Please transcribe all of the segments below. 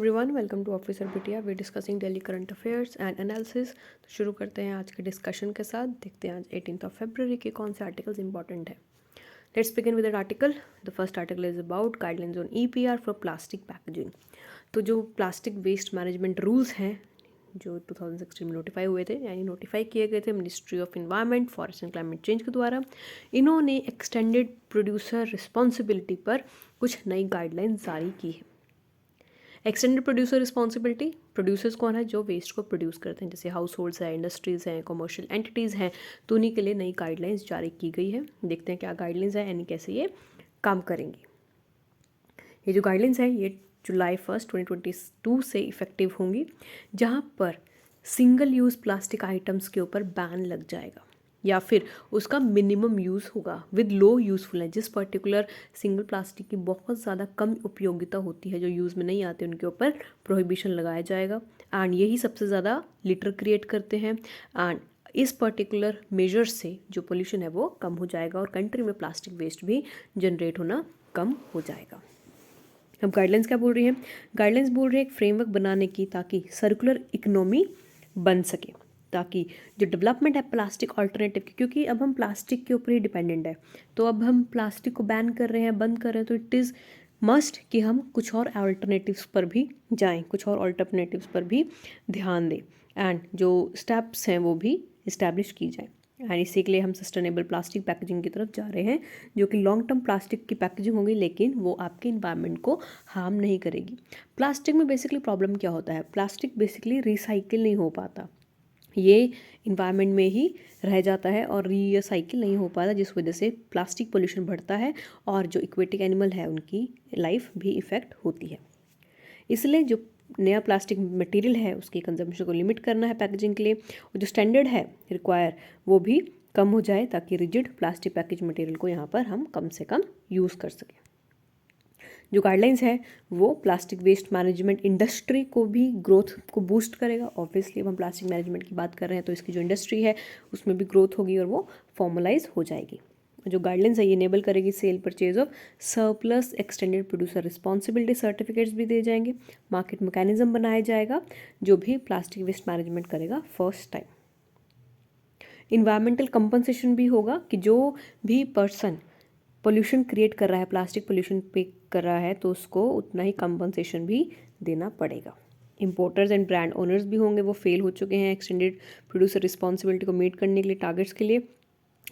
Everyone, welcome to officer Bitiya. We discussing daily current affairs and analysis. तो शुरू करते हैं आज के डिस्कशन के साथ। देखते हैं आज 18 फरवरी के कौन से आर्टिकल्स इंपॉर्टेंट है। Let's begin with that article. The first article is about guidelines on EPR for plastic packaging. तो जो प्लास्टिक वेस्ट मैनेजमेंट रूल्स हैं जो 2016 में नोटिफाई हुए थे, यानी नोटिफाई किए गए थे ministry of environment, forest and climate change के द्वारा, इन्होंने एक्सटेंडेड प्रोड्यूसर रिस्पॉन्सिबिलिटी पर कुछ नई गाइडलाइंस जारी की है। एक्सटेंडेड प्रोड्यूसर रिस्पॉन्सिबिलिटी, प्रोड्यूसर्स कौन है? जो वेस्ट को प्रोड्यूस करते हैं, जैसे हाउस होल्ड्स हैं, इंडस्ट्रीज़ हैं, कमर्शियल एंटिटीज़ हैं। तो उन्हीं के लिए नई गाइडलाइंस जारी की गई है। देखते हैं क्या गाइडलाइंस है यानी कैसे ये काम करेंगी। ये जो गाइडलाइंस है ये जुलाई 1 2022 से इफ़ेक्टिव होंगी, जहाँ पर सिंगल यूज़ प्लास्टिक आइटम्स के ऊपर बैन लग जाएगा या फिर उसका मिनिमम यूज़ होगा विद लो यूज़फुलनेस। जिस पर्टिकुलर सिंगल प्लास्टिक की बहुत ज़्यादा कम उपयोगिता होती है, जो यूज़ में नहीं आते, उनके ऊपर प्रोहिबिशन लगाया जाएगा। एंड यही सबसे ज़्यादा लिटर क्रिएट करते हैं। एंड इस पर्टिकुलर मेजर से जो पोल्यूशन है वो कम हो जाएगा और कंट्री में प्लास्टिक वेस्ट भी जनरेट होना कम हो जाएगा। अब गाइडलाइंस क्या बोल रही है? गाइडलाइंस बोल रही है एक फ्रेमवर्क बनाने की ताकि सर्कुलर इकोनॉमी बन सके, ताकि जो डेवलपमेंट है प्लास्टिक ऑल्टरनेटिव की, क्योंकि अब हम प्लास्टिक के ऊपर ही डिपेंडेंट है, तो अब हम प्लास्टिक को बैन कर रहे हैं, बंद कर रहे हैं, तो इट इज़ मस्ट कि हम कुछ और अल्टरनेटिव्स पर भी जाएं, कुछ और अल्टरनेटिव्स पर भी ध्यान दें एंड जो स्टेप्स हैं वो भी इस्टेब्लिश की जाए। एंड इसी के लिए हम सस्टेनेबल प्लास्टिक पैकेजिंग की तरफ जा रहे हैं, जो कि लॉन्ग टर्म प्लास्टिक की पैकेजिंग होगी, लेकिन वो आपके इन्वायरमेंट को हार्म नहीं करेगी। प्लास्टिक में बेसिकली प्रॉब्लम क्या होता है? प्लास्टिक बेसिकली रिसाइकिल नहीं हो पाता, ये इन्वायरमेंट में ही रह जाता है और रीसाइकिल नहीं हो पाता, जिस वजह से प्लास्टिक पोल्यूशन बढ़ता है और जो एक्वेटिक एनिमल है उनकी लाइफ भी इफ़ेक्ट होती है। इसलिए जो नया प्लास्टिक मटेरियल है उसकी कंजम्पशन को लिमिट करना है पैकेजिंग के लिए, और जो स्टैंडर्ड है रिक्वायर वो भी कम हो जाए, ताकि रिजिड प्लास्टिक पैकेज मटेरियल को यहाँ पर हम कम से कम यूज़ कर सकें। जो गाइडलाइंस है वो प्लास्टिक वेस्ट मैनेजमेंट इंडस्ट्री को भी ग्रोथ को बूस्ट करेगा। ऑब्वियसली अब हम प्लास्टिक मैनेजमेंट की बात कर रहे हैं, तो इसकी जो इंडस्ट्री है उसमें भी ग्रोथ होगी और वो फॉर्मलाइज हो जाएगी। जो गाइडलाइंस है ये इनेबल करेगी cell purchase of surplus extended producer responsibility certificates भी दिए जाएंगे। मार्केट मैकेनिज्म बनाया जाएगा जो भी प्लास्टिक वेस्ट मैनेजमेंट करेगा फर्स्ट टाइम। इन्वायरमेंटल कंपनसेशन भी होगा कि जो भी पर्सन पोल्यूशन क्रिएट कर रहा है, प्लास्टिक पोल्यूशन पे कर रहा है, तो उसको उतना ही कंपनसेशन भी देना पड़ेगा। इंपोर्टर्स एंड ब्रांड ओनर्स भी होंगे, वो फेल हो चुके हैं एक्सटेंडेड प्रोड्यूसर रिस्पॉन्सिबिलिटी को मीट करने के लिए टारगेट्स के लिए,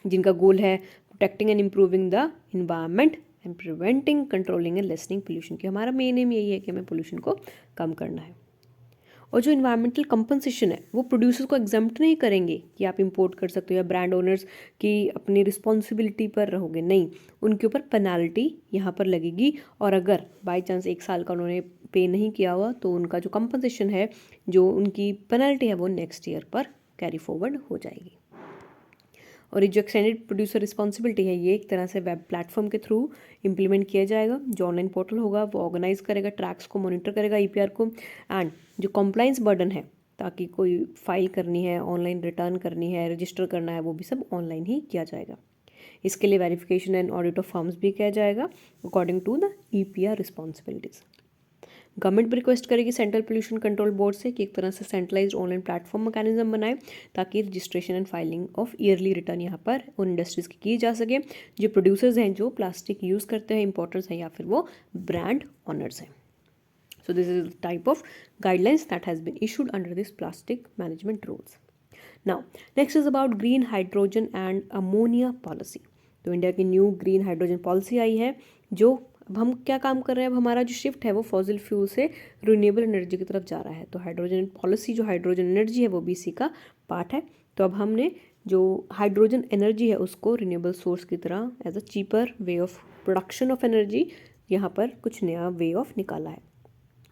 जिनका गोल है protecting and improving the environment and preventing, controlling and listening pollution. की हमारा मेन एम यही है कि हमें पोल्यूशन को कम करना है। और जो इन्वायरमेंटल कंपनसेशन है वो प्रोड्यूसर्स को एग्जम्प्ट नहीं करेंगे कि आप इंपोर्ट कर सकते हो या ब्रांड ओनर्स की अपनी रिस्पॉन्सिबिलिटी पर रहोगे, नहीं, उनके ऊपर पेनाल्टी यहाँ पर लगेगी। और अगर बाई चांस 1 साल का उन्होंने पे नहीं किया हुआ तो उनका जो कंपनसेशन है, जो उनकी पेनल्टी है, वो नेक्स्ट ईयर पर कैरी फॉरवर्ड हो जाएगी। और ये जो एक्सटेंडेड प्रोड्यूसर रिस्पॉन्सिबिलिटी है ये एक तरह से वेब प्लेटफॉर्म के थ्रू इम्प्लीमेंट किया जाएगा। जो ऑनलाइन पोर्टल होगा वो ऑर्गेनाइज करेगा, ट्रैक्स को मॉनिटर करेगा ईपीआर को, एंड जो कंप्लाइंस बर्डन है, ताकि कोई फाइल करनी है, ऑनलाइन रिटर्न करनी है, रजिस्टर करना है, वो भी सब ऑनलाइन ही किया जाएगा। इसके लिए verification and audit of firms भी किया जाएगा according to the EPR responsibilities. Government भी रिक्वेस्ट करेगी सेंट्रल पोल्यूशन कंट्रोल बोर्ड से कि एक तरह से सेंट्रलाइज्ड ऑनलाइन प्लेटफॉर्म मैकेनिज्म बनाए, ताकि registration and filing of yearly return यहाँ पर उन इंडस्ट्रीज़ की जा सके जो प्रोड्यूसर्स हैं, जो प्लास्टिक यूज़ करते हैं, इंपोर्टर्स हैं या फिर वो ब्रांड ऑनर्स हैं। So this is the type of guidelines that has been issued under this plastic management rules. Now, next is about green hydrogen and ammonia policy. तो इंडिया की new green hydrogen policy आई है, जो अब हम क्या काम कर रहे हैं, अब हमारा जो शिफ्ट है वो फॉसिल फ्यूल से रिन्यूएबल एनर्जी की तरफ जा रहा है। तो हाइड्रोजन पॉलिसी, जो हाइड्रोजन एनर्जी है वो भी इसी का पार्ट है। तो अब हमने जो हाइड्रोजन एनर्जी है उसको रिन्यूएबल सोर्स की तरह as a cheaper way of production of energy यहाँ पर कुछ नया वे ऑफ निकाला है।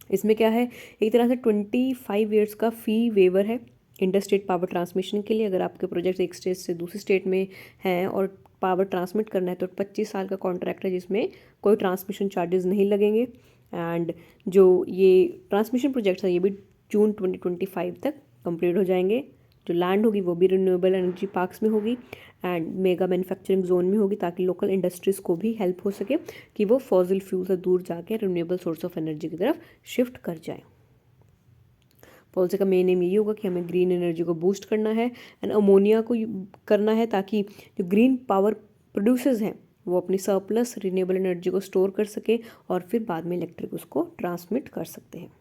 इसमें क्या है, एक तरह से 25 ईयर्स का फ़ी वेवर है इंटर स्टेट पावर ट्रांसमिशन के लिए। अगर आपके प्रोजेक्ट एक स्टेट से दूसरी स्टेट में हैं और पावर ट्रांसमिट करना है तो 25 साल का कॉन्ट्रैक्ट है, जिसमें कोई ट्रांसमिशन चार्जेस नहीं लगेंगे। एंड जो ये ट्रांसमिशन प्रोजेक्ट्स है ये भी जून 2025 तक कंप्लीट हो जाएंगे। जो लैंड होगी वो भी रिन्यूएबल एनर्जी पार्क्स में होगी, एंड मेगा मैन्युफैक्चरिंग जोन में होगी, ताकि लोकल इंडस्ट्रीज़ को भी हेल्प हो सके कि वो फॉसिल फ्यूल से दूर जाके रिन्यूएबल सोर्स ऑफ एनर्जी की तरफ शिफ्ट कर जाए। पॉलिसी का मेन एम यही होगा कि हमें ग्रीन एनर्जी को बूस्ट करना है एंड अमोनिया को करना है, ताकि जो ग्रीन पावर प्रोड्यूसर्स हैं वो अपनी सरप्लस रिन्यूएबल एनर्जी को स्टोर कर सके और फिर बाद में इलेक्ट्रिक उसको ट्रांसमिट कर सकते हैं।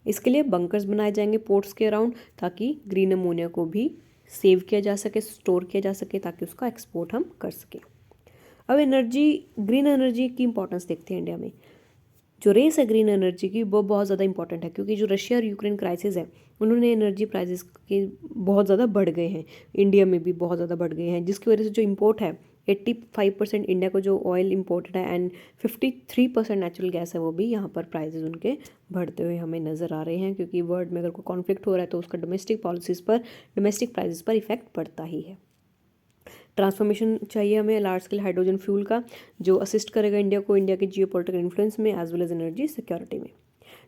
इसके लिए बंकर्स बनाए जाएंगे पोर्ट्स के अराउंड, ताकि ग्रीन अमोनिया को भी सेव किया जा सके, स्टोर किया जा सके, ताकि उसका एक्सपोर्ट हम कर सकें। अब ग्रीन एनर्जी की इंपॉर्टेंस देखते हैं इंडिया में। जो रेस है ग्रीन एनर्जी की वो बहुत ज़्यादा इंपॉर्टेंट है, क्योंकि जो रशिया और यूक्रेन क्राइसिस है उन्होंने एनर्जी प्राइसेस के बहुत ज़्यादा बढ़ गए हैं, इंडिया में भी बहुत ज़्यादा बढ़ गए हैं, जिसकी वजह से जो इंपोर्ट है 85% इंडिया को जो ऑयल इम्पोर्टेड है एंड 53% नेचुरल गैस है, वो भी यहाँ पर प्राइसेस उनके बढ़ते हुए हमें नज़र आ रहे हैं। क्योंकि वर्ल्ड में अगर कोई कॉन्फ्लिक्ट हो रहा है तो उसका डोमेस्टिक प्राइसेस पर इफेक्ट पड़ता ही है। ट्रांसफॉर्मेशन चाहिए हमें लार्ज स्केल हाइड्रोजन फ्यूल का, जो असिस्ट करेगा इंडिया को इंडिया के जियोपॉलिटिकल इन्फ्लुएंस में as well as energy security में।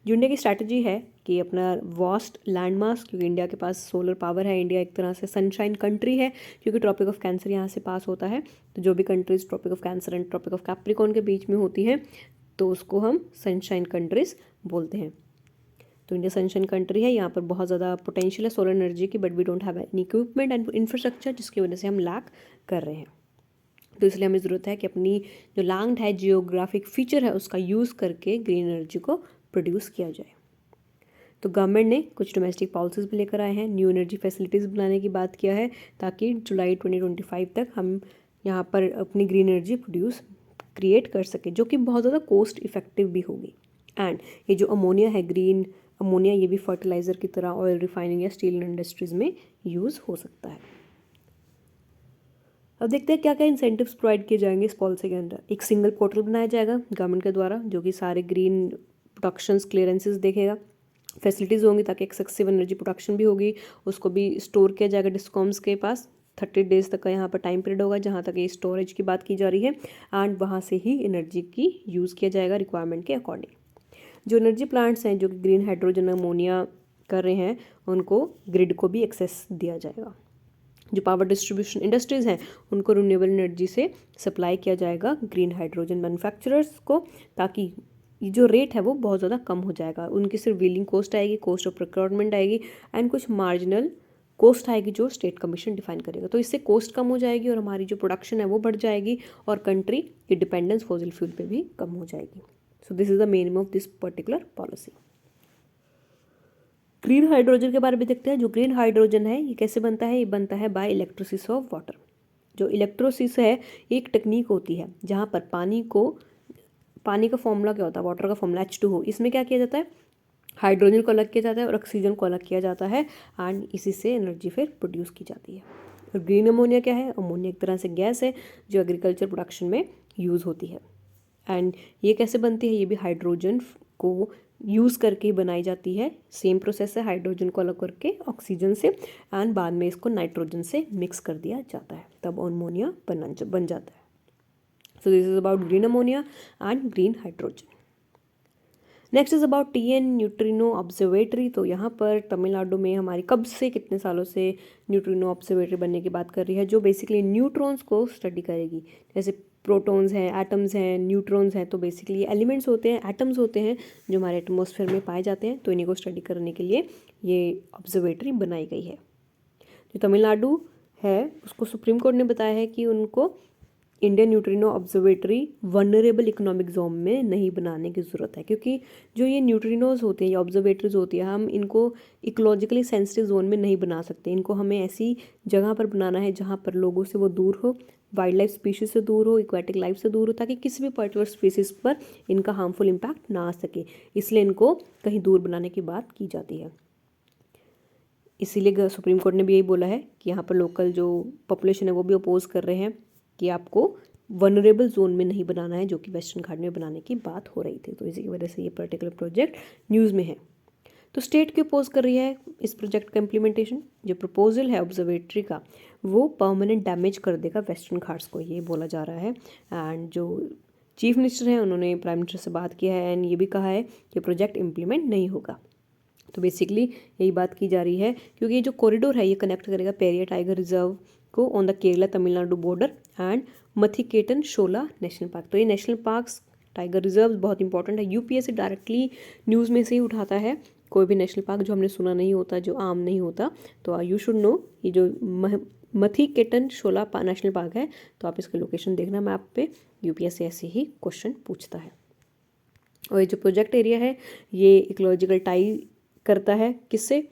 जो इंडिया की स्ट्रैटेजी है कि अपना वास्ट लैंड मास, क्योंकि इंडिया के पास सोलर पावर है, इंडिया एक तरह से सनशाइन कंट्री है, क्योंकि ट्रॉपिक ऑफ कैंसर यहाँ से पास होता है। तो जो भी countries Tropic of Cancer and Tropic of Capricorn के बीच में होती हैं तो उसको हम सनशाइन कंट्रीज बोलते हैं। तो इंडिया सनशाइन कंट्री है, यहाँ पर बहुत ज़्यादा पोटेंशियल है सोलर एनर्जी की, but we don't have any equipment and infrastructure, जिसकी वजह से हम लैक कर रहे हैं। तो इसलिए हमें ज़रूरत है कि अपनी जो लैंड है, जियोग्राफिक फीचर है, उसका यूज़ करके ग्रीन एनर्जी को प्रोड्यूस किया जाए। तो गवर्नमेंट ने कुछ डोमेस्टिक पॉलिसीज़ भी लेकर आए हैं, न्यू एनर्जी फैसिलिटीज़ बनाने की बात किया है, ताकि जुलाई 2025 तक हम यहाँ पर अपनी ग्रीन एनर्जी क्रिएट कर सके, जो कि बहुत ज़्यादा कॉस्ट इफेक्टिव भी होगी। एंड ये जो अमोनिया है, ग्रीन अमोनिया, ये भी फर्टिलाइज़र की तरह ऑयल रिफाइनिंग या स्टील इंडस्ट्रीज़ में यूज़ हो सकता है। अब देखते हैं क्या क्या इंसेंटिव्स प्रोवाइड किए जाएंगे इस पॉलिसी के अंदर। एक सिंगल पोर्टल बनाया जाएगा गवर्नमेंट के द्वारा, जो कि सारे ग्रीन प्रोडक्शंस क्लियरेंसेस देखेगा। फैसिलिटीज़ होंगी ताकि एक्सेसिव एनर्जी प्रोडक्शन भी होगी, उसको भी स्टोर किया जाएगा डिस्कॉम्स के पास। 30 डेज़ तक का यहाँ पर टाइम पीरियड होगा जहाँ तक ये स्टोरेज की बात की जा रही है, एंड वहाँ से ही एनर्जी की यूज़ किया जाएगा रिक्वायरमेंट के अकॉर्डिंग। जो एनर्जी प्लांट्स हैं जो कि ग्रीन हाइड्रोजन अमोनिया कर रहे हैं, उनको ग्रिड को भी एक्सेस दिया जाएगा। जो पावर डिस्ट्रीब्यूशन इंडस्ट्रीज़ हैं उनको रिन्यूएबल एनर्जी से सप्लाई किया जाएगा ग्रीन हाइड्रोजन मैन्युफैक्चरर्स को, ताकि ये जो रेट है वो बहुत ज़्यादा कम हो जाएगा। उनकी सिर्फ व्हीलिंग कॉस्ट आएगी, कॉस्ट ऑफ प्रोक्योरमेंट आएगी, एंड कुछ मार्जिनल कॉस्ट आएगी जो स्टेट कमीशन डिफाइन करेगा। तो इससे कॉस्ट कम हो जाएगी और हमारी जो प्रोडक्शन है वो बढ़ जाएगी, और कंट्री की डिपेंडेंस फॉसिल फ्यूल पे भी कम हो जाएगी। So this is the main M of this particular policy. Green hydrogen के बारे में देखते हैं। जो ग्रीन हाइड्रोजन है ये कैसे बनता है? ये बनता है बाय इलेक्ट्रोसिस ऑफ वाटर। जो इलेक्ट्रोसिस है एक टेक्निक होती है जहाँ पर पानी का फॉर्मूला क्या होता है, वाटर का फॉर्मूला H2O। इसमें क्या किया जाता है, हाइड्रोजन को अलग किया जाता है और ऑक्सीजन को अलग किया जाता है, एंड इसी से एनर्जी फिर प्रोड्यूस की जाती है। और ग्रीन अमोनिया क्या है? अमोनिया एक तरह से गैस है जो एग्रीकल्चर प्रोडक्शन में यूज़ होती है। एंड ये कैसे बनती है? ये भी हाइड्रोजन को यूज़ करके ही बनाई जाती है। सेम प्रोसेस है, हाइड्रोजन को अलग करके ऑक्सीजन से, एंड बाद में इसको नाइट्रोजन से मिक्स कर दिया जाता है, तब अमोनिया बन जाता है। So this is about green ammonia and green hydrogen. Next is about TN neutrino observatory. तो यहाँ पर तमिलनाडु में हमारी कब से कितने सालों से न्यूट्रिनो ऑब्जर्वेटरी बनने की बात कर रही है, जो बेसिकली न्यूट्रॉन्स को स्टडी करेगी। जैसे प्रोटॉन्स हैं, एटम्स हैं, न्यूट्रॉन्स हैं, तो बेसिकली एलिमेंट्स होते हैं, एटम्स होते हैं जो हमारे एटमॉस्फेयर में पाए जाते हैं। तो इन्हीं को स्टडी करने के लिए ये ऑब्जर्वेटरी बनाई गई है। जो तमिलनाडु है उसको सुप्रीम कोर्ट ने बताया है कि उनको Indian neutrino observatory vulnerable economic zone में नहीं बनाने की ज़रूरत है, क्योंकि जो ये न्यूट्रिनोज होते हैं या ऑब्जर्वेटरीज होती है, हम इनको इकोलॉजिकली सेंसिटिव जोन में नहीं बना सकते। इनको हमें ऐसी जगह पर बनाना है जहाँ पर लोगों से वो दूर हो, वाइल्ड लाइफ स्पीशीज़ से दूर हो, एक्वेटिक लाइफ से दूर हो, ताकि किसी भी पर्टिकुलर स्पीसीज़ पर इनका हार्मफुल इम्पैक्ट ना आ सके। इसलिए इनको कहीं दूर बनाने की बात की जाती है। इसीलिए सुप्रीम कोर्ट ने भी यही बोला है कि यहाँ पर लोकल जो पॉपुलेशन है वो भी अपोज कर रहे हैं कि आपको वनरेबल जोन में नहीं बनाना है, जो कि वेस्टर्न घाट में बनाने की बात हो रही थी। तो इसी की वजह से ये पर्टिकुलर प्रोजेक्ट न्यूज़ में है। तो स्टेट क्यों अपोज कर रही है इस प्रोजेक्ट का इम्प्लीमेंटेशन? जो प्रपोजल है ऑब्जर्वेटरी का वो परमानेंट डैमेज कर देगा वेस्टर्न घाट्स को, ये बोला जा रहा है। एंड जो चीफ मिनिस्टर हैं उन्होंने प्राइम मिनिस्टर से बात किया है एंड ये भी कहा है कि प्रोजेक्ट इम्प्लीमेंट नहीं होगा। तो बेसिकली यही बात की जा रही है, क्योंकि ये जो कॉरिडोर है ये कनेक्ट करेगा पेरियार टाइगर रिजर्व को on the Kerala Tamil Nadu border and Mathikettan Shola national park. तो ये नेशनल पार्क्स, टाइगर रिजर्व बहुत इंपॉर्टेंट है। यूपीएससी डायरेक्टली न्यूज़ में से ही उठाता है कोई भी नेशनल पार्क जो हमने सुना नहीं होता, जो आम नहीं होता। तो यू शुड नो ये जो मथिकेटन शोला नेशनल पार्क है, तो आप इसकी लोकेशन देखना मैप पे, यूपीएससी ऐसे ही क्वेश्चन पूछता है। और ये जो प्रोजेक्ट एरिया है ये इकोलॉजिकल टाई करता है किससे,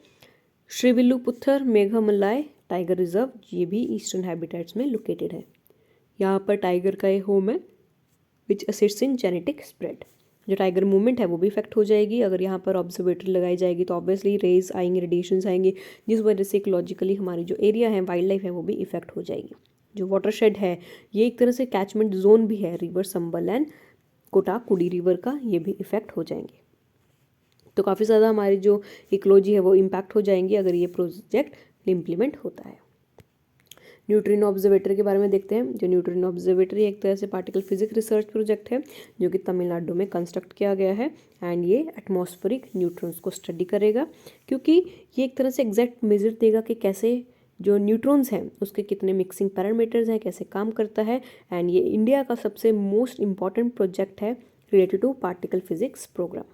श्रीविल्लुपुत्थर मेघमलाई टाइगर रिजर्व, ये भी ईस्टर्न हैबिटेट्स में लोकेटेड है। यहाँ पर टाइगर का ये होम है विच असिस्ट्स इन जेनेटिक स्प्रेड। जो टाइगर मूवमेंट है वो भी इफेक्ट हो जाएगी अगर यहाँ पर ऑब्जर्वेटरी लगाई जाएगी, तो ऑब्वियसली रेज आएंगे, रेडिएशंस आएंगे, जिस वजह से इकोलॉजिकली हमारी जो एरिया है, वाइल्ड लाइफ है, वो भी इफेक्ट हो जाएगी। जो वाटरशेड है ये एक तरह से कैचमेंट जोन भी है, रिवर संबल एंड कोटाकुडी रिवर का, ये भी इफेक्ट हो जाएंगे। तो काफ़ी ज़्यादा हमारी जो इकोलॉजी है वो इम्पैक्ट हो जाएंगी अगर ये प्रोजेक्ट इम्प्लीमेंट होता है। न्यूट्रिनो ऑब्जर्वेटरी के बारे में देखते हैं। जो न्यूट्रिनो ऑब्जर्वेटरी एक तरह से पार्टिकल फिजिक्स रिसर्च प्रोजेक्ट है जो कि तमिलनाडु में कंस्ट्रक्ट किया गया है एंड ये एटमॉस्फेरिक न्यूट्रॉन्स को स्टडी करेगा, क्योंकि ये एक तरह से एग्जैक्ट मेजर देगा कि कैसे जो न्यूट्रॉन्स हैं उसके कितने मिक्सिंग पैरामीटर्स हैं, कैसे काम करता है। एंड ये इंडिया का सबसे मोस्ट इम्पॉर्टेंट प्रोजेक्ट है related to particle physics program.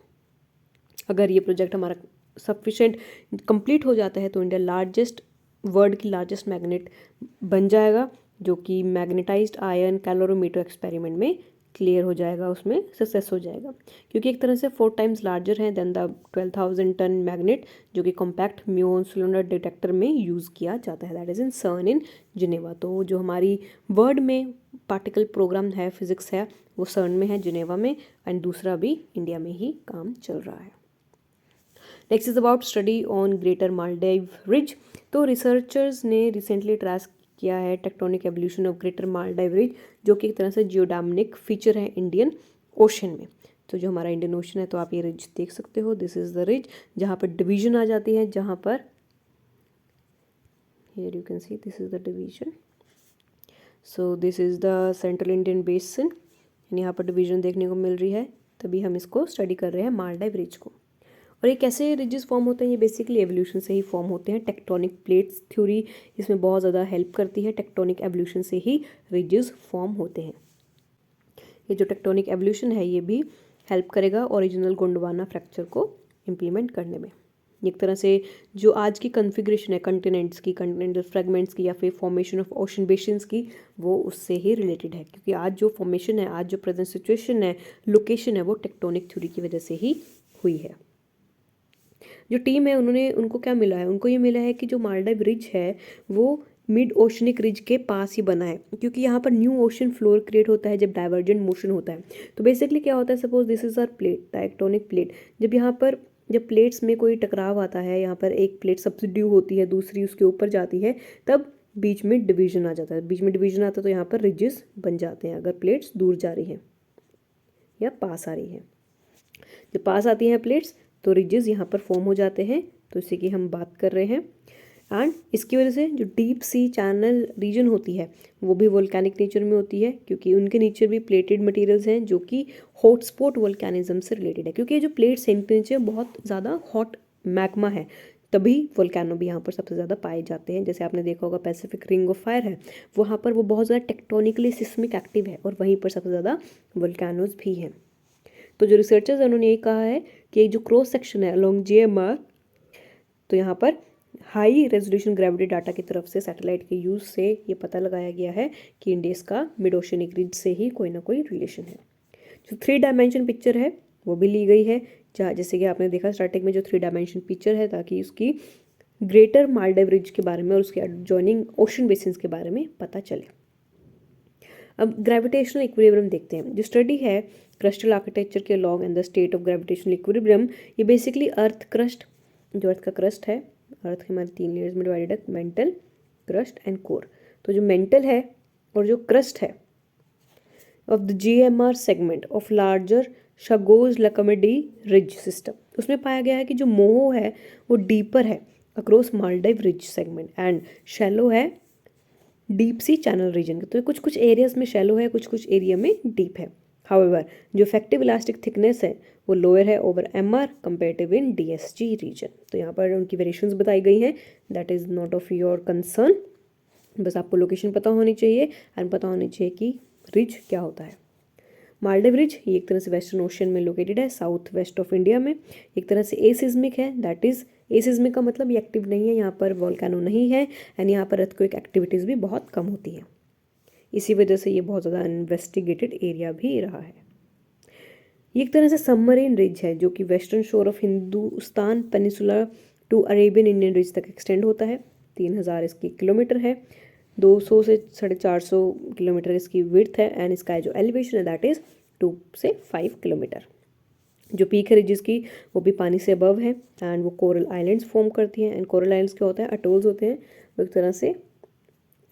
अगर ये प्रोजेक्ट हमारा सफिशेंट कंप्लीट हो जाता है तो इंडिया वर्ल्ड की लार्जेस्ट मैग्नेट बन जाएगा, जो कि मैग्नेटाइज्ड आयन कैलोरीमीटर एक्सपेरिमेंट में क्लियर हो जाएगा, उसमें सक्सेस हो जाएगा, क्योंकि एक तरह से 4 टाइम्स लार्जर है देन द 12,000 टन मैग्नेट जो कि कॉम्पैक्ट म्यून सिलेंडर डिटेक्टर में यूज़ किया जाता है, दैट इज़ इन सर्न इन जिनेवा। तो जो हमारी वर्ल्ड में पार्टिकल प्रोग्राम है, फिजिक्स है, वो सर्न में है जिनेवा में, एंड दूसरा भी इंडिया में ही काम चल रहा है। Next is about study on greater Maldives ridge. तो रिसर्चर्स ने रिसेंटली ट्रेस किया है tectonic evolution of greater Maldives ridge, जो कि एक तरह से जियोडार्मिक फीचर है इंडियन ओशन में। तो जो हमारा इंडियन ओशन है, तो आप ये रिज देख सकते हो, दिस इज द रिज जहाँ पर डिवीजन आ जाती है, जहाँ पर here you can see this is the division. So this is the central Indian basin, यहाँ पर डिवीजन देखने को मिल रही है, तभी हम इसको स्टडी कर रहे हैं मालदीव रिज को। और ये कैसे रिजेस फॉर्म होते हैं, ये बेसिकली एवोल्यूशन से ही फॉर्म होते हैं। टेक्टोनिक प्लेट्स थ्योरी इसमें बहुत ज़्यादा हेल्प करती है, टेक्टोनिक एवोल्यूशन से ही रिजेस फॉर्म होते हैं। ये जो टेक्टोनिक एवोल्यूशन है ये भी हेल्प करेगा ओरिजिनल गोंडवाना फ्रैक्चर को इम्प्लीमेंट करने में। एक तरह से जो आज की कन्फिग्रेशन है कंटिनेंट्स की, कंटिनेंटल फ्रेगमेंट्स की, या फिर फॉर्मेशन ऑफ ओशन बेसिन्स की, वो उससे ही रिलेटेड है, क्योंकि आज जो फॉर्मेशन है, आज जो प्रेजेंट सिचुएशन है, लोकेशन है, वो टेक्टोनिक थ्योरी की वजह से ही हुई है। जो टीम है उनको क्या मिला है, उनको ये मिला है कि जो मालदीव रिज है वो मिड ओशनिक रिज के पास ही बना है, क्योंकि यहाँ पर न्यू ओशन फ्लोर क्रिएट होता है जब डाइवर्जेंट मोशन होता है। तो बेसिकली क्या होता है, suppose this is our plate, tectonic plate, जब प्लेट्स में कोई टकराव आता है, यहाँ पर एक प्लेट सब्सिड्यू होती है, दूसरी उसके ऊपर जाती है, तब बीच में डिवीजन आ जाता है। बीच में डिवीजन आता है तो यहाँ पर रिजेस बन जाते हैं अगर प्लेट्स दूर जा रही हैं या पास आ रही हैं। जब पास आती हैं प्लेट्स तो रिजेस यहाँ पर फॉर्म हो जाते हैं, तो इसी की हम बात कर रहे हैं। एंड इसकी वजह से जो डीप सी चैनल रीजन होती है वो भी वोल्केनिक नेचर में होती है, क्योंकि उनके नीचे भी प्लेटेड मटेरियल्स हैं जो कि हॉटस्पॉट वोल्केनिज्म से रिलेटेड है, क्योंकि ये जो प्लेट्स हैं इनके नीचे बहुत ज़्यादा हॉट मैग्मा है, तभी वोल्केनो भी यहाँ पर सबसे ज़्यादा पाए जाते हैं। जैसे आपने देखा होगा पैसिफिक रिंग ऑफ फायर है, वहाँ पर वो बहुत ज़्यादा टेक्टोनिकली सिस्मिक एक्टिव है, और वहीं पर सबसे ज़्यादा वोल्केनोज भी हैं। तो जो रिसर्चर्स हैं उन्होंने यही कहा है कि जो क्रॉस सेक्शन है अलोंग JMR, तो यहाँ पर हाई रेजोल्यूशन ग्रेविटी डाटा की तरफ से सैटेलाइट के यूज़ से ये पता लगाया गया है कि इंडियस का मिड ओशनिक रिज से ही कोई ना कोई रिलेशन है। जो 3 डायमेंशन पिक्चर है वो भी ली गई है, जैसे कि आपने देखा स्टार्टिंग में जो 3 डायमेंशन पिक्चर है, ताकि उसकी ग्रेटर मालदीव रिज के बारे में और उसके एडजॉइनिंग ओशन बेसिन्स के बारे में पता चले। अब ग्रेविटेशनल इक्विलिब्रियम देखते हैं। जो स्टडी है क्रस्टल आर्किटेक्चर के along and the state of gravitational equilibrium, ये बेसिकली अर्थ क्रस्ट, जो अर्थ का क्रस्ट है, अर्थ के हमारे 3 लेयर्स में डिवाइडेड है, मेंटल, क्रस्ट एंड कोर। तो जो मेंटल है और जो क्रस्ट है of the GMR segment of larger Chagos Laccadive ridge system, उसमें पाया गया है कि जो मोहो है वो डीपर है across Maldives ridge segment and shallow है डीप सी चैनल रीजन के। तो कुछ कुछ एरियाज में शैलो है, कुछ कुछ एरिया में डीप है। हाउएवर जो इफेक्टिव इलास्टिक थिकनेस है वो लोअर है ओवर MR कंपेरेटिव इन DSG रीजन। तो यहाँ पर उनकी वेरिएशंस बताई गई हैं, that is not of your concern. बस आपको लोकेशन पता होनी चाहिए एंड पता होनी चाहिए कि रिज क्या होता है। मालदीव रिज ये एक तरह से वेस्टर्न ओशन में लोकेटेड है, साउथ वेस्ट ऑफ इंडिया में। एक तरह से एसिज्मिक है, दैट इज एसिज्मिक का मतलब ये एक्टिव नहीं है, यहाँ पर वॉल्केनो नहीं है एंड यहाँ पर अर्थक्वेक एक्टिविटीज़ भी बहुत कम होती हैं। इसी वजह से ये बहुत ज़्यादा इन्वेस्टिगेटेड एरिया भी रहा है। ये एक तरह से सबमरीन रिज है जो कि western shore of Hindustan peninsula to Arabian Indian ridge तक एक्सटेंड होता है। 3000 इसकी किलोमीटर है, 200 से 450 किलोमीटर इसकी विड्थ है एंड इसका जो एलिवेशन है दैट इज़ 2 से 5 किलोमीटर। जो पीक है रिजेस की वो भी पानी से अबव है एंड वो कोरल आइलैंड्स फॉर्म करती हैं। एंड कोरल आइलैंड्स क्या होता है, अटोल्स होते हैं, वो एक तरह से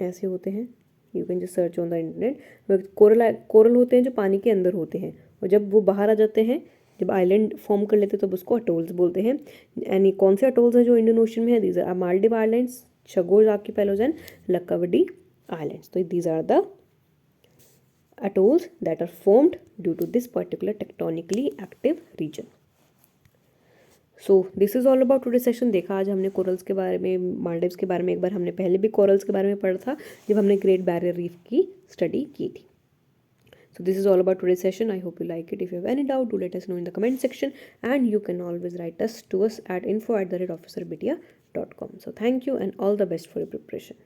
ऐसे होते हैं, you can just search on the internet. वो कोरल होते हैं जो पानी के अंदर होते हैं, और जब वो बाहर आ जाते हैं, जब आइलैंड फॉर्म कर लेते हैं तब उसको अटोल्स बोलते हैं। एंड ये कौन से अटोल्स हैं जो इंडियन ओशन में है, these are Maldive islands, Chagos archipelagos and Laccadive islands. तो these are the atolls that are formed due to this particular tectonically active region. So this is all about today's session। देखा आज हमने corals के बारे में, मालदीव्स के बारे में, एक बार हमने पहले भी कोरल्स के बारे में पढ़ा था जब हमने ग्रेट बैरियर रीफ की स्टडी की थी। So this is all about today's session. I hope you like it. If you have any doubt, do let us know in the comment section, and you can always write us to us at info@officerbitia.com. So thank you and all the best for your preparation.